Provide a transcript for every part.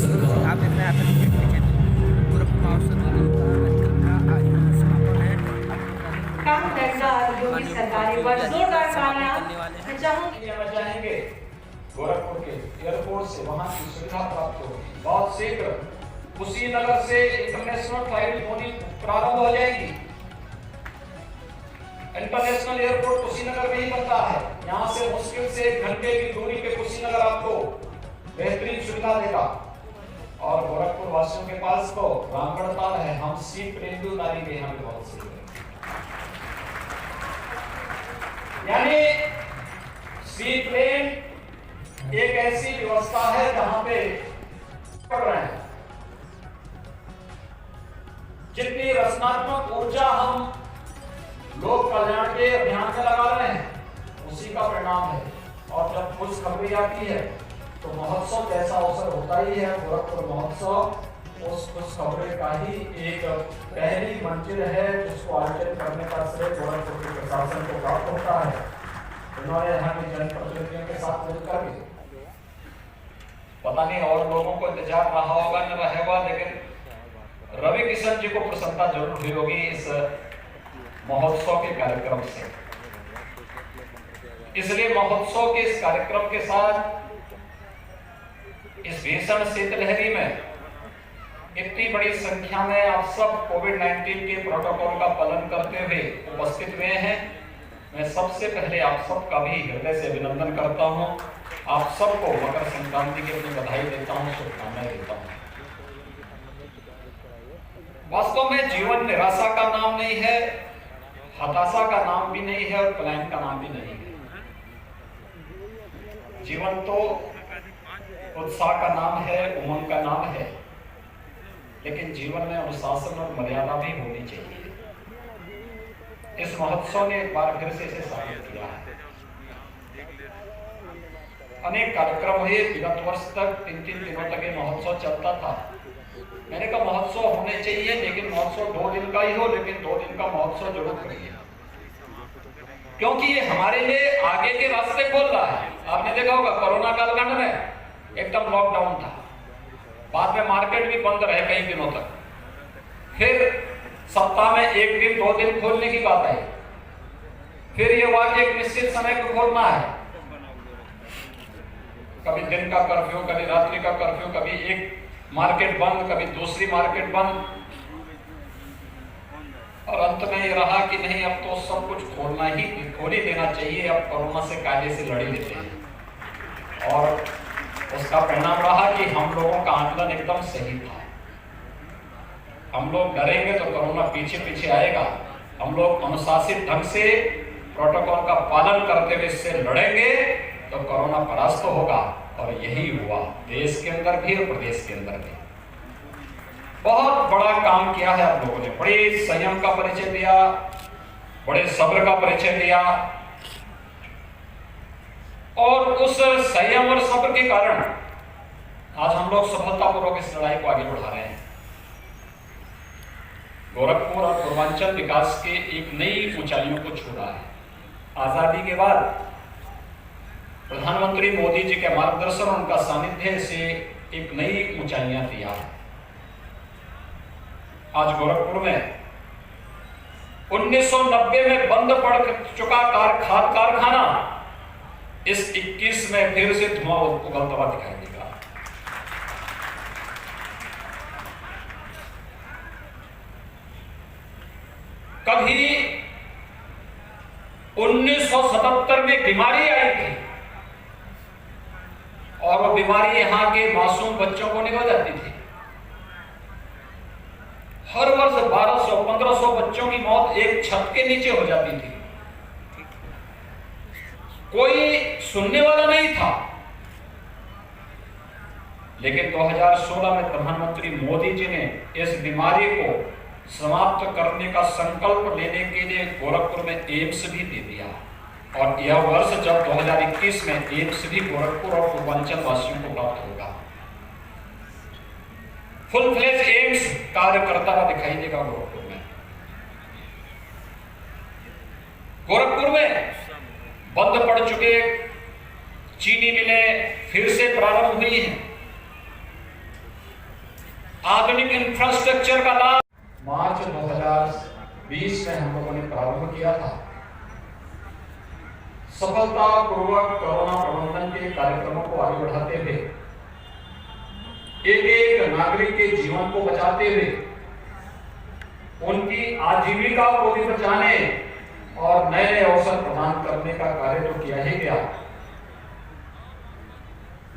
आप देख रहे हैं आतंकी पीछे गोरखपुर औसत समापन है। योगी सरकारी पर जोरदार तालियां मैं चाहूंगी। चाहेंगे गोरखपुर के एयरपोर्ट से वहां की सुविधा प्राप्त हो। बहुत शीघ्र कुशीनगर से इंटरनेशनल फ्लाइट होनी प्रारंभ हो जाएगी। इंटरनेशनल एयरपोर्ट कुशीनगर में ही बनता है। यहाँ से मुश्किल से 1 घंटे की दूरी पे कुशीनगर आपको बेहतरीन सुविधा देगा। और गोरखपुर वासियों के पास तो रामगढ़ ताल है, हम सी प्रेमदू नारी के यहाँ बहुत सी है। यानी सी प्लेन एक ऐसी व्यवस्था है जहां पे पढ़ रहे हैं। जितनी रचनात्मक ऊर्जा हम लोक कल्याण के अभियान में लगा रहे हैं उसी का परिणाम है। और जब खुशखबरी आती है तो महोत्सव जैसा अवसर होता ही है। गोरखपुर महोत्सव उस खुशखबरी का ही एक पहली मंजिल है जिसको आयोजन करने का श्रेय गोरखपुर के प्रशासन को प्राप्त होता है। उन्होंने यहाँ के जनप्रतिनिधियों के साथ मिलकर भी पता नहीं और लोगों को इंतजार रहा होगा न रहेगा, लेकिन रवि किशन जी को प्रसन्नता जरूर हुई होगी इस महोत्सव के कार्यक्रम से। इसलिए महोत्सव के इस कार्यक्रम के साथ इस भीषण शीतलहरी में इतनी बड़ी संख्या में आप सब कोविड-19 के प्रोटोकॉल का पालन करते हुए उपस्थित हुए हैं। मैं सबसे पहले आप सबका भी हृदय से अभिनंदन करता हूं। आप सबको मकर संक्रांति की अपनी बधाई देता हूं, शुभकामनाएं देता हूं। वास्तव में जीवन निराशा का नाम नहीं है, हताशा का नाम भी नहीं है और पलायन का नाम भी नहीं है। जीवन तो उत्साह का नाम है, उमंग का नाम है, लेकिन जीवन में अनुशासन और मर्यादा भी होनी चाहिए। इस महोत्सव ने एक बार फिर से इसे साबित किया है। अनेक कार्यक्रम हुए, विगत वर्ष तक 3-3 दिनों तक ये महोत्सव चलता था। मैंने कहा महोत्सव होने चाहिए, लेकिन महोत्सव 2 दिन का ही हो, लेकिन 2 दिन का महोत्सव जरूर करिए, क्योंकि ये हमारे लिए आगे के रास्ते खोल रहा है। आपने देखा होगा कोरोना कालखंड में एकदम लॉकडाउन था, बाद में मार्केट भी बंद रहे कई दिनों तक, फिर सप्ताह में 1 दिन 2 दिन खोलने की बात आई, फिर ये हुआ कि एक निश्चित समय को खोलना है। कभी दिन का कर्फ्यू, कभी रात्रि का कर्फ्यू, कभी एक मार्केट बंद, कभी दूसरी मार्केट बंद, और अंत में ये रहा कि नहीं अब तो सब कुछ खोल ही देना चाहिए, अब कोरोना से कायदे से लड़ ही लेते हैं। और उसका परिणाम रहा कि हम लोगों का आंकलन एकदम सही था। हम लोग डरेंगे तो कोरोना पीछे पीछे आएगा। हम लोग अनुशासित ढंग से प्रोटोकॉल का पालन करते हुए इससे लड़ेंगे तो कोरोना परास्त होगा। और यही हुआ, देश के अंदर भी और प्रदेश के अंदर भी। बहुत बड़ा काम किया है आप लोगों ने, बड़े संयम का परिचय दिया, बड़े सब्र का परिचय दिया, और उस संयम और सब्र के कारण आज हम लोग सफलतापूर्वक इस लड़ाई को आगे बढ़ा रहे हैं। गोरखपुर और पूर्वांचल विकास के एक नई ऊंचाइयों को छू रहा है। आजादी के बाद प्रधानमंत्री मोदी जी के मार्गदर्शन और उनका सानिध्य से एक नई ऊंचाइयां दिया है। आज गोरखपुर में 1990 में बंद पड़ चुका खाद कारखाना इस 21 में फिर से धुआं उगलता हुआ दिखाई देगा। कभी 1977 में बीमारी आई थी और वो बीमारी यहां के मासूम बच्चों को निकल जाती थी। हर वर्ष 1200-1500 बच्चों की मौत एक छत के नीचे हो जाती थी। कोई सुनने वाला नहीं था। लेकिन 2016 में प्रधानमंत्री मोदी जी ने इस बीमारी को समाप्त करने का संकल्प लेने के लिए गोरखपुर में एम्स भी दे दिया। और यह वर्ष जब 2021 में एम्स भी गोरखपुर और पूर्वांचल वासियों को प्राप्त होगा, फुल फ्लेज एम्स कार्य करता हुआ दिखाई देगा गोरखपुर में। गोरखपुर में बंद पड़ चुके चीनी मिलें फिर से प्रारंभ हुई हैं। आधुनिक इंफ्रास्ट्रक्चर का लाभ मार्च 2020 में हम लोगों ने प्रारंभ किया था। सफलतापूर्वक कोरोना प्रबंधन के कार्यक्रमों को आगे बढ़ाते हुए, एक एक नागरिक के जीवन को बचाते हुए, उनकी आजीविका को भी बचाने और नए नए अवसर प्रदान करने का कार्य तो किया ही गया,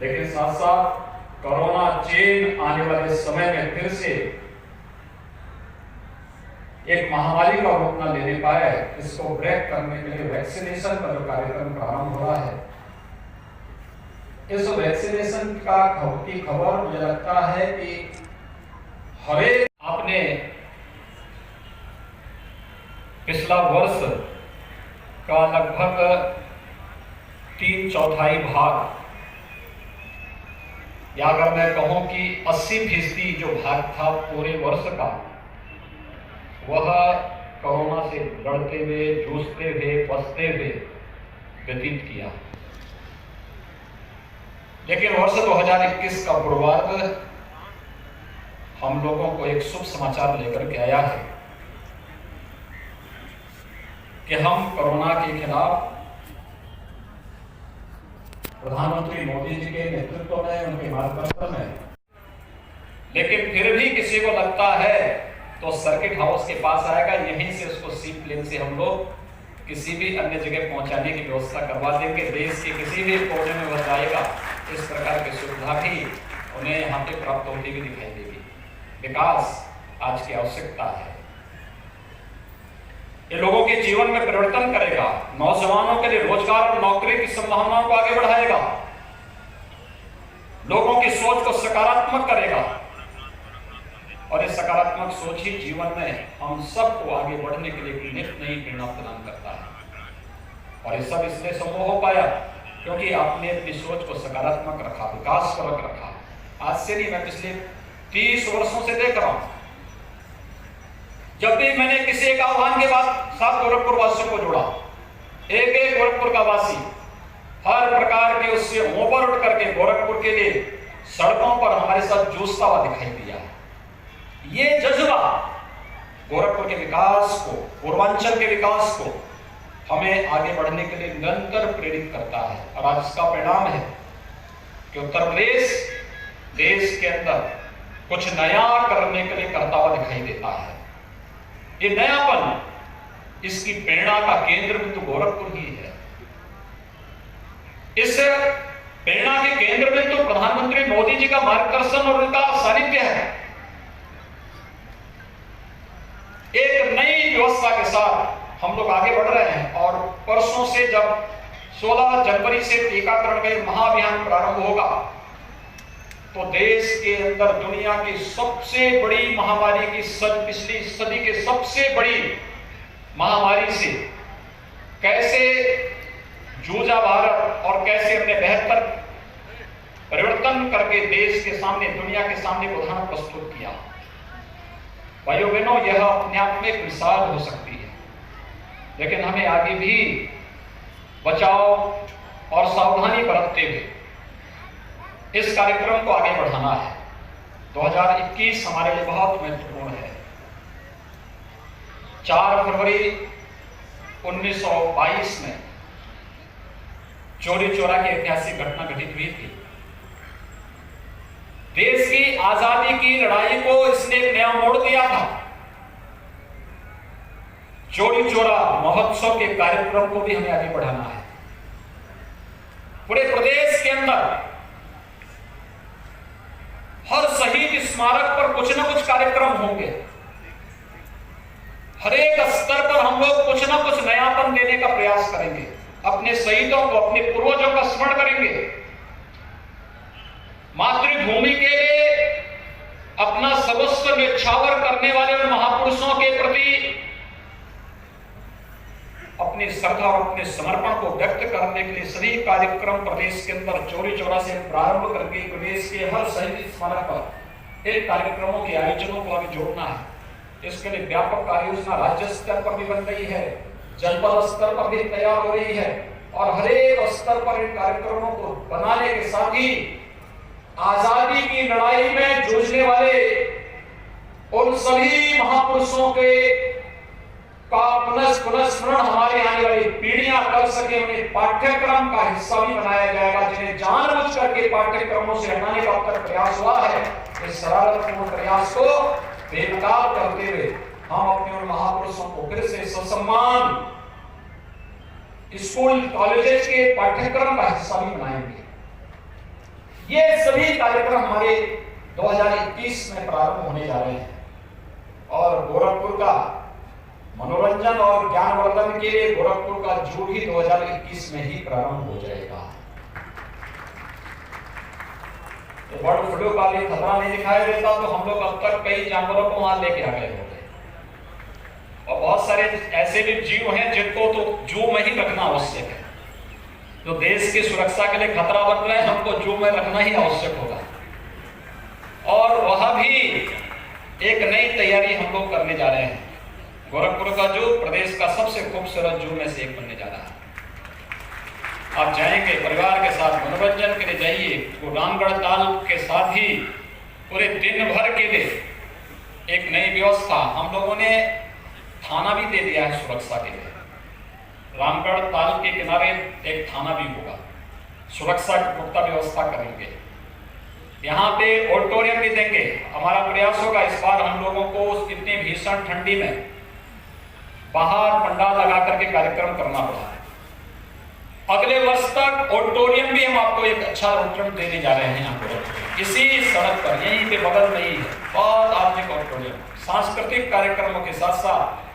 लेकिन साथ साथ कोरोना चेन आने वाले समय में फिर से एक महामारी का रूप न लेने पाए, इसको ब्रेक करने के लिए वैक्सीनेशन का जो कार्यक्रम प्रारंभ हो रहा है, इस वैक्सीनेशन की खबर मुझे लगता है कि हर एक आपने पिछला वर्ष का लगभग 3/4 भाग, या अगर मैं कहूं कि 80% जो भाग था पूरे वर्ष का, वह कोरोना से लड़ते हुए, जूझते हुए, बचते हुए व्यतीत किया। लेकिन वर्ष 2021 का पूर्वार्ध हम लोगों को एक शुभ समाचार लेकर के आया है कि हम कोरोना के खिलाफ प्रधानमंत्री मोदी जी के नेतृत्व में, उनके मार्गदर्शन में, लेकिन फिर भी किसी को लगता है तो सर्किट हाउस के पास आएगा, यहीं से उसको सी प्लेन से हम लोग किसी भी अन्य जगह पहुंचाने की व्यवस्था करवा देंगे। देश के किसी भी कोने में वह जाएगा, इस प्रकार की सुविधा भी उन्हें यहाँ पे प्राप्त होती हुई दिखाई देगी। विकास आज की आवश्यकता है, ये लोगों के जीवन में परिवर्तन करेगा, नौजवानों के लिए रोजगार और नौकरी की संभावनाओं को आगे बढ़ाएगा, लोगों की सोच को सकारात्मक करेगा, और इस सकारात्मक सोच ही जीवन में हम सबको आगे बढ़ने के लिए नित नई प्रेरणा प्रदान करता है। और ये सब इसलिए संभव हो पाया क्योंकि आपने अपनी सोच को सकारात्मक रखा, विकास परक रखा। आज से नहीं, मैं पिछले 30 वर्षों से देख रहा हूं, जब भी मैंने किसी एक आह्वान के बाद साथ गोरखपुर वासियों को जोड़ा, एक एक गोरखपुर का वासी हर प्रकार के उससे ऊपर उठ करके गोरखपुर के लिए सड़कों पर हमारे साथ जूझता हुआ दिखाई दिया। ये जज्बा गोरखपुर के विकास को, पूर्वांचल के विकास को हमें आगे बढ़ने के लिए निरंतर प्रेरित करता है। और आज इसका परिणाम है कि उत्तर प्रदेश देश के अंदर कुछ नया करने के लिए करता हुआ दिखाई देता है। ये नयापन, इसकी प्रेरणा का केंद्र भी तो गोरखपुर ही है। इस प्रेरणा के केंद्र में तो प्रधानमंत्री मोदी जी का मार्गदर्शन और उनका सानिध्य है। एक नई व्यवस्था के साथ हम लोग आगे बढ़ रहे हैं, और परसों से जब 16 जनवरी से टीकाकरण का महाअभियान प्रारंभ होगा, तो देश के अंदर दुनिया की सबसे बड़ी महामारी की पिछली सदी के सबसे बड़ी महामारी से कैसे जूझा भारत और कैसे हमने बेहतर परिवर्तन करके देश के सामने, दुनिया के सामने उदाहरण प्रस्तुत किया। भाइयों बहनों, यह अपने आप में एक मिसाल हो सकती है, लेकिन हमें आगे भी बचाव और सावधानी बरतते हुए इस कार्यक्रम को आगे बढ़ाना है। 2021 हमारे लिए बहुत महत्वपूर्ण है। 4 फरवरी 1922 में चौरी चौरा की ऐतिहासिक घटना घटित हुई थी। देश की आजादी की लड़ाई को इसने एक नया मोड़ दिया था। चौरी चौरा महोत्सव के कार्यक्रम को भी हमें आगे बढ़ाना है। पूरे प्रदेश के अंदर हर शहीद स्मारक पर कुछ न कुछ कार्यक्रम होंगे। हर एक स्तर पर हम लोग कुछ न कुछ नयापन देने का प्रयास करेंगे। अपने शहीदों को, अपने पूर्वजों का स्मरण करेंगे। मातृभूमि के लिए अपना सर्वस्व न्यौछावर करने वाले उन महापुरुषों के प्रति अपनी श्रद्धा और अपने समर्पण को व्यक्त करने के लिए सभी कार्यक्रम प्रदेश के अंदर चौरी चौरा से प्रारंभ करके प्रदेश के हर शहीद स्मारक पर एक कार्यक्रमों के आयोजनों को आगे जोड़ना है। इसके लिए व्यापक कार्य योजना राज्य स्तर पर भी बन रही है, जनपद स्तर पर भी तैयार हो रही है, और हर एक स्तर पर इन कार्यक्रमों को बनाने के साथ ही आजादी की लड़ाई में जूझने वाले उन सभी महापुरुषों के का पुनस्मरण हमारी आने वाली पीढ़ियां कर सके, उन्हें पाठ्यक्रम का हिस्सा भी बनाया जाएगा। जिन्हें जानबूझ करके पाठ्यक्रमों से हटाने का अब तक प्रयास हुआ है, इस शरारतपूर्ण प्रयास को बेनकाब करते हुए हम अपने उन महापुरुषों को फिर से ससम्मान स्कूल कॉलेजेस के पाठ्यक्रम का हिस्सा भी बनाएंगे। ये सभी कार्यक्रम हमारे 2021 में प्रारंभ होने जा रहे हैं और गोरखपुर का मनोरंजन और ज्ञानवर्धन के लिए गोरखपुर का जो भी 2021 में ही प्रारंभ हो जाएगा। तो बर्ड फ्लू का भी खतरा नहीं दिखाई देता तो हम लोग अब तक कई जानवरों को वहां लेके आ गए होते, और बहुत सारे ऐसे भी जीव हैं जिनको तो जू में ही रखना आवश्यक है। जो देश की सुरक्षा के लिए खतरा बन रहे हैं, हमको जू में रखना ही आवश्यक होगा, और वह भी एक नई तैयारी हम लोग करने जा रहे हैं। गोरखपुर का जू प्रदेश का सबसे खूबसूरत जू में से एक बनने जा रहा है। आप जाएंगे परिवार के साथ, मनोरंजन के लिए जाइए। वो रामगढ़ ताल के साथ ही पूरे दिन भर के लिए एक नई व्यवस्था हम लोगों ने थाना भी दे दिया है सुरक्षा के लिए। रामगढ़ ताल के किनारे एक थाना भी होगा, सुरक्षा की पुख्ता व्यवस्था करेंगे। यहाँ पे ऑडिटोरियम भी देंगे। हमारा प्रयास होगा इस बार हम लोगों को इतनी भीषण ठंडी में बाहर पंडाल लगा करके कार्यक्रम करना पड़ा है। अगले वर्ष तक ऑडिटोरियम भी हम आपको एक अच्छा ऑडिटोरियम देने जा रहे हैं। यहाँ पर इसी सड़क पर यहीं पे बगल में ही है, बहुत आधुनिक ऑडिटोरियम। सांस्कृतिक कार्यक्रमों के साथ साथ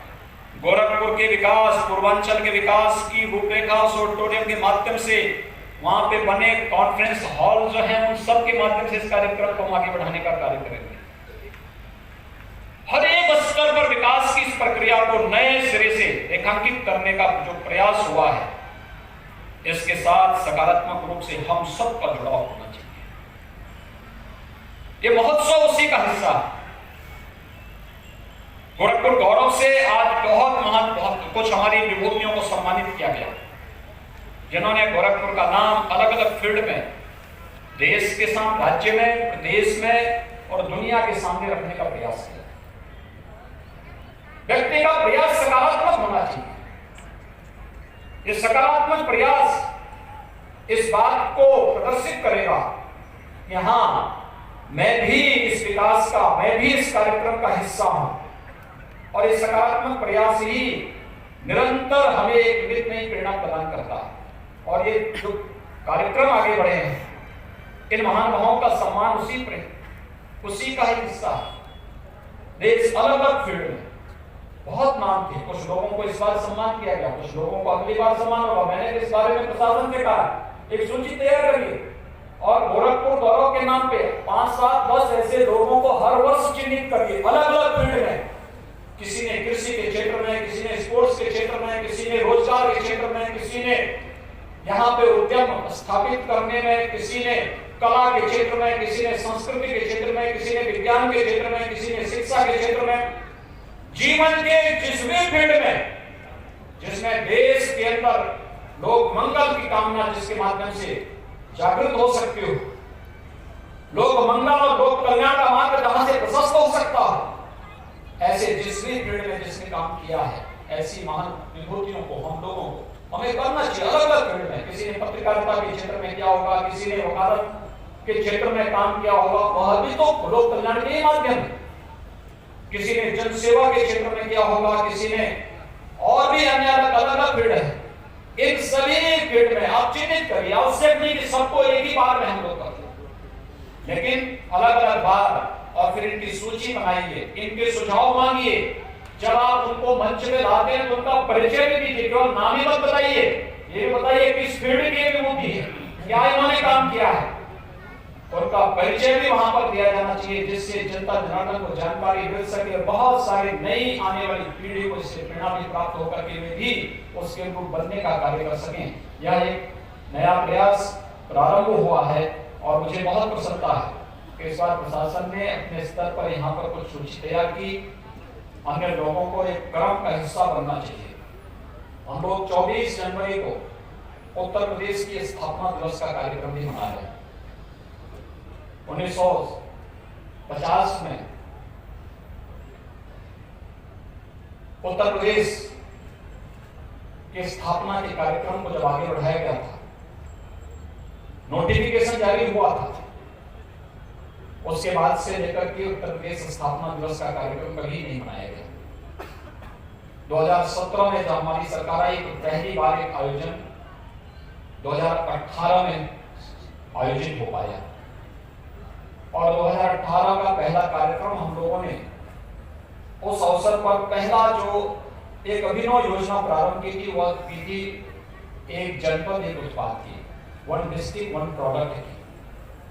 गोरखपुर के विकास, पूर्वांचल के विकास की रूपरेखा उस ऑडिटोरियम के माध्यम से, वहां पे बने कॉन्फ्रेंस हॉल जो हैं, उन सब के माध्यम से इस कार्यक्रम को आगे बढ़ाने का कार्य करेंगे। हर एक स्तर पर विकास की इस प्रक्रिया को नए सिरे से रेखांकित करने का जो प्रयास हुआ है, इसके साथ सकारात्मक रूप से हम सबका जुड़ाव होना चाहिए। ये महोत्सव उसी का हिस्सा है। गोरखपुर गौरव से आज बहुत कुछ हमारी विभूतियों को सम्मानित किया गया, जिन्होंने गोरखपुर का नाम अलग अलग फील्ड में देश के साथ, राज्य में, प्रदेश में और दुनिया के सामने रखने का प्रयास किया। व्यक्ति का प्रयास सकारात्मक होना चाहिए। ये सकारात्मक प्रयास इस बात को प्रदर्शित करेगा कि हाँ, मैं भी इस विकास का, मैं भी इस कार्यक्रम का हिस्सा हूं, और ये सकारात्मक प्रयास ही निरंतर हमें एक नित नई प्रेरणा प्रदान करता है। और ये जो कार्यक्रम आगे बढ़े हैं, इन महानुभावों का सम्मान उसी का ही हिस्सा है। देश अलग अलग फील्ड में बहुत नाम थे, कुछ लोगों को इस बार सम्मान किया गया, कुछ लोगों को अगली बार सम्मान होगा। मैंने इस बारे में प्रशासन से कहा एक सूची तैयार करिए और गोरखपुर गौरव के नाम पे 5, 7, 10 ऐसे लोगों को हर वर्ष चिन्हित करिए, अलग अलग फील्ड में। किसी ने कृषि के क्षेत्र में, किसी ने स्पोर्ट्स के क्षेत्र में, किसी ने रोजगार के क्षेत्र में, किसी ने यहाँ पे उद्यम स्थापित करने में, किसी ने कला के क्षेत्र में, किसी ने संस्कृति के क्षेत्र में, किसी ने विज्ञान के क्षेत्र में, किसी ने शिक्षा के क्षेत्र में। जीवन के जिस भी फील्ड में जिसमें देश के अंदर लोग मंगल की कामना, जिसके माध्यम से जागृत हो सकते हो, लोग मंगल और लोक कल्याण का मार्ग जहां से प्रशस्त हो सकता हो, ऐसे जिस भी फील्ड में जिसने काम किया है, ऐसी महान विभूतियों को हम लोगों को हमें करना चाहिए। अलग अलग फील्ड में, किसी ने पत्रकारिता के क्षेत्र में किया होगा, किसी ने वकालत के क्षेत्र में काम किया होगा, वह भी तो लोक कल्याण के माध्यम है। किसी ने जन सेवा के क्षेत्र में किया होगा, किसी ने और भी अन्य अलग फील्ड है। इन सभी फील्ड में आप चिन्हित करिए। आवश्यक नहीं कि सबको एक ही बार में हम लोग कर लें, लेकिन अलग अलग बार, और फिर इनकी सूची बनाइए, इनके सुझाव मांगिए। जब आप उनको मंच में लाते हैं तो उनका परिचय भी दीजिए, केवल नाम ही मत बताइए। ये बताइए किस फील्ड की विभूति है, क्या इन्होंने काम किया है, उनका परिचय भी वहां पर दिया जाना चाहिए, जिससे जनता जनार्दन को जानकारी मिल सके। बहुत सारी नई आने वाली पीढ़ी को इससे प्रेरणा भी प्राप्त होकर के वे भी उसके अनुरूप बनने का कार्य कर सकें। यह एक नया प्रयास प्रारंभ हुआ है और मुझे बहुत प्रसन्नता है कि इस बार प्रशासन ने अपने स्तर पर यहाँ पर कुछ सूची तैयार की। अन्य लोगों को एक क्रम का हिस्सा बनना चाहिए। हम लोग 24 जनवरी को उत्तर प्रदेश की स्थापना दिवस का कार्यक्रम भी मना रहे हैं। 1950 में उत्तर प्रदेश के स्थापना के कार्यक्रम को जब आगे बढ़ाया गया था, नोटिफिकेशन जारी हुआ था, उसके बाद से लेकर के उत्तर प्रदेश स्थापना दिवस का कार्यक्रम कभी नहीं मनाया गया। 2017 में जब हमारी सरकार आई तो पहली बार एक आयोजन 2018 में आयोजित हो पाया और 2018 का पहला कार्यक्रम हम लोगों ने उस अवसर पर पहला जो एक अभिनव योजना प्रारंभ की थी वह की थी एक जनपद एक उत्पाद की, वन डिस्ट्रिक्ट वन प्रोडक्ट की।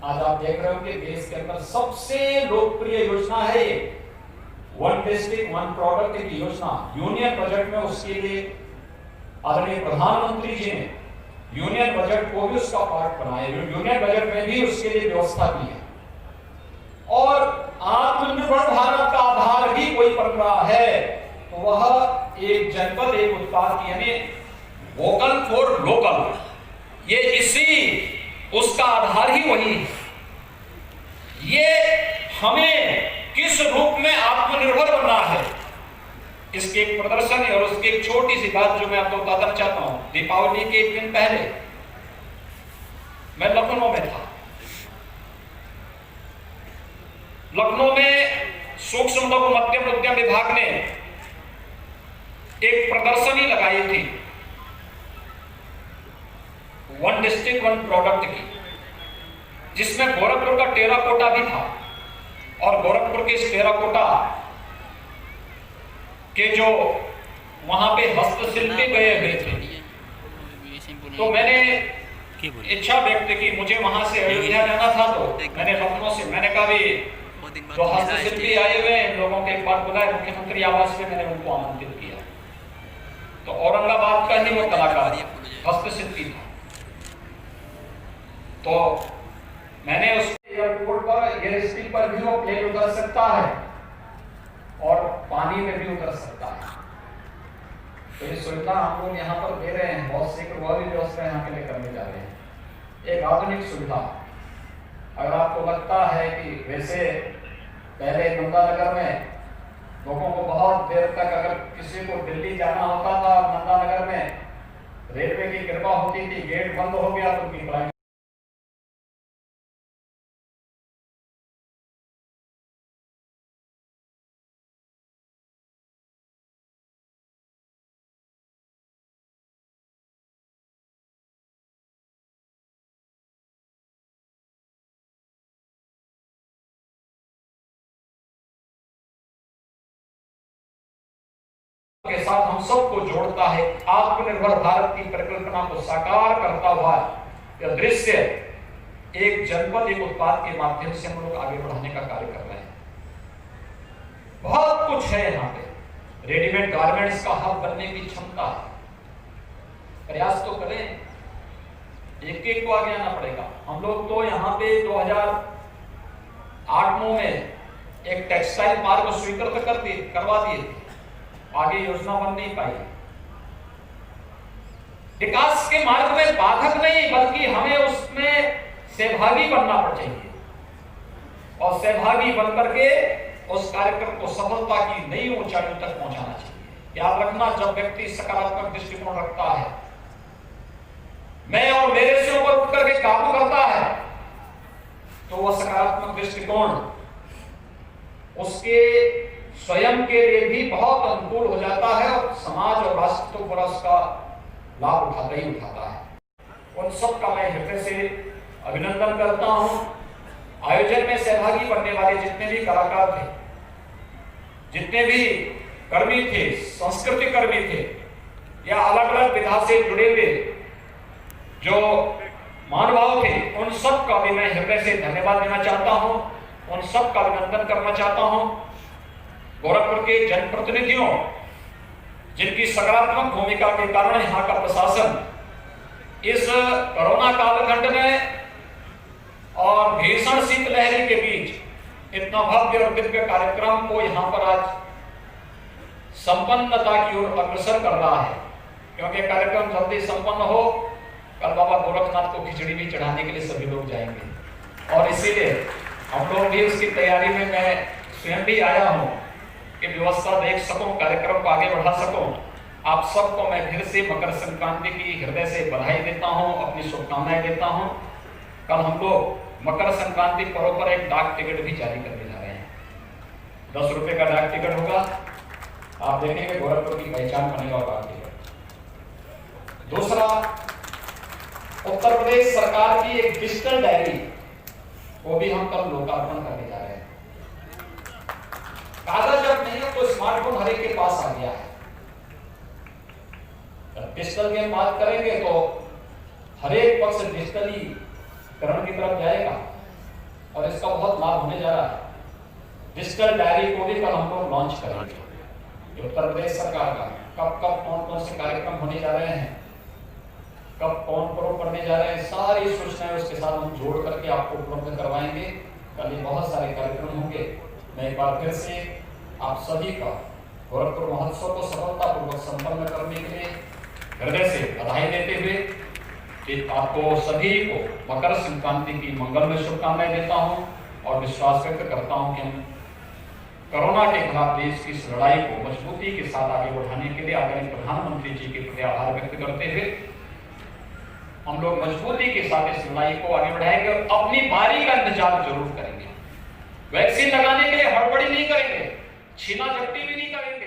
आज आप देख रहे हो कि देश के अंदर सबसे लोकप्रिय योजना है ये वन डिस्ट्रिक्ट वन प्रोडक्ट की योजना। यूनियन बजट में उसके लिए आदरणीय प्रधानमंत्री जी ने यूनियन बजट को भी उसका पार्ट बनाया, यूनियन बजट में भी उसके लिए व्यवस्था की है। और आत्मनिर्भर भारत का आधार भी कोई बन रहा है तो वह एक जनपद एक उत्पाद की, यानी वोकल फॉर लोकल, ये इसी उसका आधार ही वही है। ये हमें किस रूप में आत्मनिर्भर बनना है इसके एक प्रदर्शन है। और उसकी एक छोटी सी बात जो मैं आपको बताना चाहता हूं, दीपावली के एक दिन पहले मैं लखनऊ में था। लखनऊ में सूक्ष्म लघु मध्यम उद्यम विभाग ने एक प्रदर्शनी लगाई थी वन डिस्ट्रिक्ट वन प्रोडक्ट की, जिसमें गोरखपुर का टेराकोटा भी था। और गोरखपुर के इस टेराकोटा के जो वहां पे हस्तशिल्पी गए हुए थे, तो मैंने इच्छा व्यक्त की, मुझे वहां से अयोध्या जाना था, तो मैंने लखनऊ से मैंने कहा भी जो हस्तशिल्पी आए हुए हैं लोगों के एक बार बुलाए मुख्यमंत्री आवास में, मैंने उनको आमंत्रित किया। तो औरंगाबाद का ही वो कलाकार हस्तशिल्पी था। तो मैंने उस एयरपोर्ट पर एयर पर भी वो प्लेन उतर सकता है और पानी में भी उतर सकता है। तो ये सुविधा हम लोग यहाँ पर दे रहे हैं, बहुत शीघ्र वह भी व्यवस्था यहाँ के लिए करने जा रहे हैं, एक आधुनिक सुविधा। अगर आपको लगता है कि वैसे पहले नंदानगर में लोगों को बहुत देर तक अगर किसी को दिल्ली जाना होता था, नंदानगर में रेलवे की कृपा होती थी, गेट बंद हो गया तो उनकी के साथ हम सबको जोड़ता है। आत्मनिर्भर भारत की परिकल्पना को साकार करता हुआ यह दृश्य एक जनपद एक उत्पाद के माध्यम से हम लोग आगे बढ़ाने का कार्य कर रहे हैं। बहुत कुछ है यहाँ पे, रेडीमेड गारमेंट्स का हब बनने की क्षमता है, प्रयास तो करें, एक एक को आगे आना पड़ेगा। हम लोग तो यहाँ पे 2008-9 में एक टेक्सटाइल पार्क स्वीकृत करवा दिए थे, आगे योजना बन नहीं पाई। विकास के मार्ग में बाधक नहीं बल्कि हमें उसमें सहभागी बनना चाहिए और सहभागी बनकर के उस कार्यक्रम को सफलता की नई ऊंचाइयों तक पहुंचाना चाहिए। याद रखना, जब व्यक्ति सकारात्मक दृष्टिकोण रखता है, मैं और मेरे से ऊपर उठ करके काबू करता है, तो वह सकारात्मक दृष्टिकोण उसके स्वयं के लिए भी बहुत अनुकूल हो जाता है और समाज और राष्ट्र तो पूरा उसका लाभ उठाता ही उठाता है। उन सब का मैं हृदय से अभिनंदन करता हूं। आयोजन में सहभागी बनने वाले जितने भी कलाकार थे, जितने भी कर्मी थे, संस्कृति कर्मी थे या अलग अलग विधा से जुड़े हुए जो महानुभाव थे, उन सब का भी मैं हृदय से धन्यवाद देना चाहता हूं, उन सब का अभिनंदन करना चाहता हूं। गोरखपुर के जनप्रतिनिधियों जिनकी सकारात्मक भूमिका के कारण यहाँ का प्रशासन इस कोरोना कालखंड में और भीषण शीतलहरी के बीच इतना भव्य और दिव्य कार्यक्रम को यहाँ पर आज संपन्नता की ओर अग्रसर कर रहा है, क्योंकि कार्यक्रम जल्दी संपन्न हो, कल बाबा गोरखनाथ को खिचड़ी भी चढ़ाने के लिए सभी लोग जाएंगे और इसीलिए हम लोग भी उसकी तैयारी में मैं स्वयं भी आया हूँ की व्यवस्था देख सकूं, कार्यक्रम को आगे बढ़ा सकूं। आप सबको मैं फिर से मकर संक्रांति की हृदय से बधाई देता हूं, अपनी शुभकामनाएं देता हूं। कल हम लोग मकर संक्रांति पर्व पर एक डाक टिकट भी जारी करने जा रहे हैं। 10 रुपए का डाक टिकट होगा। आप देखेंगे गोरखपुर की पहचान बनेगा डाक टिकट। दूसरा, उत्तर प्रदेश सरकार की एक डिजिटल डायरी वो भी हम कल लोकार्पण करने जा रहे हैं। कागज अब नहीं है तो स्मार्टफोन हर एक के पास आ गया है। डिजिटल की बात करेंगे तो हर एक पक्ष डिजिटलीकरण की तरफ जाएगा और इसका बहुत लाभ होने जा रहा है। डिजिटल डायरी को भी कल हम लोग लॉन्च करेंगे। उत्तर प्रदेश सरकार का कब कब कौन कौन से कार्यक्रम होने जा रहे हैं, कब कौन पर्व करने जा रहे हैं, सारी सूचनाएं उसके साथ हम जोड़ करके आपको उपलब्ध करवाएंगे। कल ये बहुत सारे कार्यक्रम होंगे। मैं एक बार फिर से आप सभी का गोरखपुर महोत्सव को सफलतापूर्वक संपन्न करने के लिए हृदय से बधाई देते हुए कि आपको सभी को मकर संक्रांति की मंगलमय शुभकामनाएं देता हूं और विश्वास व्यक्त करता हूं कि हम कोरोना के खिलाफ देश की इस लड़ाई को मजबूती के साथ आगे बढ़ाने के लिए आदरणीय प्रधानमंत्री जी के प्रति आभार व्यक्त करते हुए हम लोग मजबूती के साथ इस लड़ाई को आगे बढ़ाएंगे और अपनी बारी का इंतजार जरूर करेंगे। वैक्सीन लगाने के लिए हड़बड़ी नहीं करेंगे, छीना झपटी भी नहीं करेंगे।